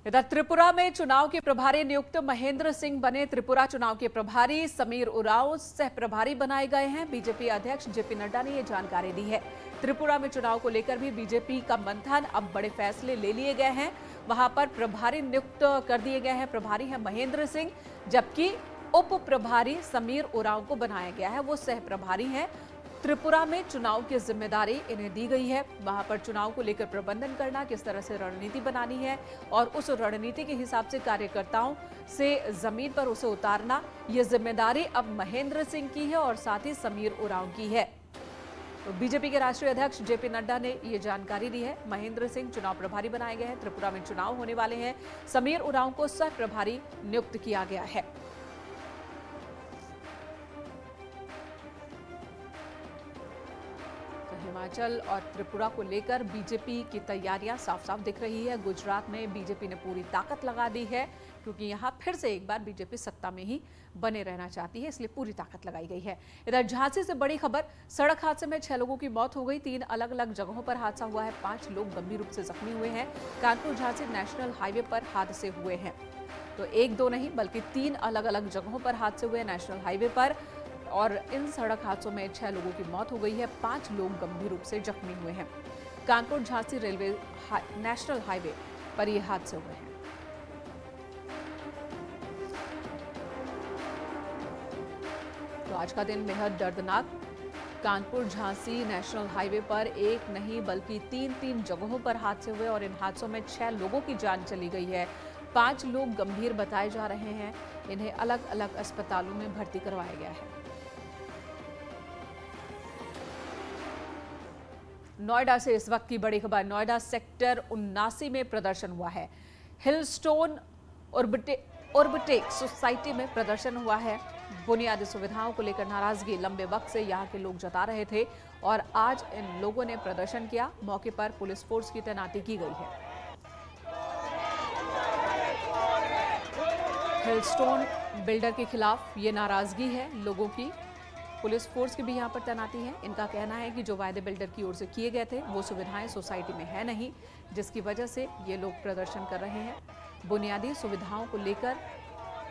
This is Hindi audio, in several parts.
इधर त्रिपुरा में चुनाव के प्रभारी नियुक्त महेंद्र सिंह बने। त्रिपुरा चुनाव के प्रभारी समीर उरांव सह प्रभारी बनाए गए हैं। बीजेपी अध्यक्ष जेपी नड्डा ने यह जानकारी दी है। त्रिपुरा में चुनाव को लेकर भी बीजेपी का मंथन, अब बड़े फैसले ले लिए गए हैं। वहां पर प्रभारी नियुक्त कर दिए गए हैं। प्रभारी है महेंद्र सिंह, जबकि उप प्रभारी समीर उरांव को बनाया गया है, वो सह प्रभारी हैं। त्रिपुरा में चुनाव की जिम्मेदारी इन्हें दी गई है। वहां पर चुनाव को लेकर प्रबंधन करना, किस तरह से रणनीति बनानी है और उस रणनीति के हिसाब से कार्यकर्ताओं से जमीन पर उसे उतारना, ये जिम्मेदारी अब महेंद्र सिंह की है और साथ ही समीर उरांव की है। तो बीजेपी के राष्ट्रीय अध्यक्ष जेपी नड्डा ने ये जानकारी दी है। महेंद्र सिंह चुनाव प्रभारी बनाए गए हैं। त्रिपुरा में चुनाव होने वाले हैं। समीर उरांव को सह प्रभारी नियुक्त किया गया है। हिमाचल और त्रिपुरा को लेकर बीजेपी की तैयारियां साफ साफ दिख रही है। गुजरात में बीजेपी ने पूरी ताकत लगा दी है, क्योंकि यहां फिर से एक बार बीजेपी सत्ता में ही बने रहना चाहती है, इसलिए पूरी ताकत लगाई गई है। इधर झांसी से बड़ी खबर, सड़क हादसे में 6 लोगों की मौत हो गई। 3 अलग अलग जगहों पर हादसा हुआ है। 5 लोग गंभीर रूप से जख्मी हुए हैं। कानपुर झांसी नेशनल हाईवे पर हादसे हुए हैं। तो 1-2 नहीं बल्कि 3 अलग अलग जगहों पर हादसे हुए नेशनल हाईवे पर, और इन सड़क हादसों में 6 लोगों की मौत हो गई है। 5 लोग गंभीर रूप से जख्मी हुए हैं। Kanpur Jhansi railway national highway पर ये हादसे हुए हैं। तो आज का दिन बेहद दर्दनाक। कानपुर झांसी नेशनल हाईवे पर एक नहीं बल्कि 3 जगहों पर हादसे हुए और इन हादसों में 6 लोगों की जान चली गई है। 5 लोग गंभीर बताए जा रहे हैं। इन्हें अलग अलग अस्पतालों में भर्ती करवाया गया है। नोएडा से इस वक्त की बड़ी खबर, नोएडा सेक्टर 79 में प्रदर्शन हुआ है। हिलस्टोन ऑर्बिटेक सोसाइटी में प्रदर्शन हुआ है। बुनियादी सुविधाओं को लेकर नाराजगी लंबे वक्त से यहाँ के लोग जता रहे थे और आज इन लोगों ने प्रदर्शन किया। मौके पर पुलिस फोर्स की तैनाती की गई है। हिलस्टोन बिल्डर के खिलाफ ये नाराजगी है लोगों की। पुलिस फोर्स की भी यहाँ पर तैनाती है। इनका कहना है कि जो वायदे बिल्डर की ओर से किए गए थे वो सुविधाएं सोसाइटी में है नहीं, जिसकी वजह से ये लोग प्रदर्शन कर रहे हैं। बुनियादी सुविधाओं को लेकर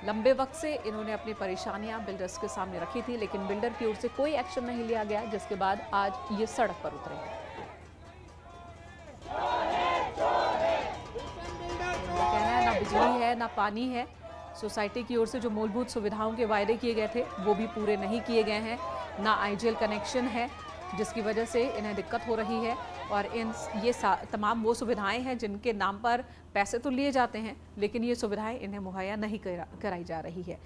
लंबे वक्त से इन्होंने अपनी परेशानियां बिल्डर्स के सामने रखी थी, लेकिन बिल्डर की ओर से कोई एक्शन नहीं लिया गया, जिसके बाद आज ये सड़क पर उतरे हैं। इनका कहना है ना बिजली है ना पानी है। सोसाइटी की ओर से जो मूलभूत सुविधाओं के वायदे किए गए थे वो भी पूरे नहीं किए गए हैं। ना आईजीएल कनेक्शन है, जिसकी वजह से इन्हें दिक्कत हो रही है। और ये तमाम वो सुविधाएं हैं जिनके नाम पर पैसे तो लिए जाते हैं, लेकिन ये सुविधाएं इन्हें मुहैया नहीं कराई जा रही है।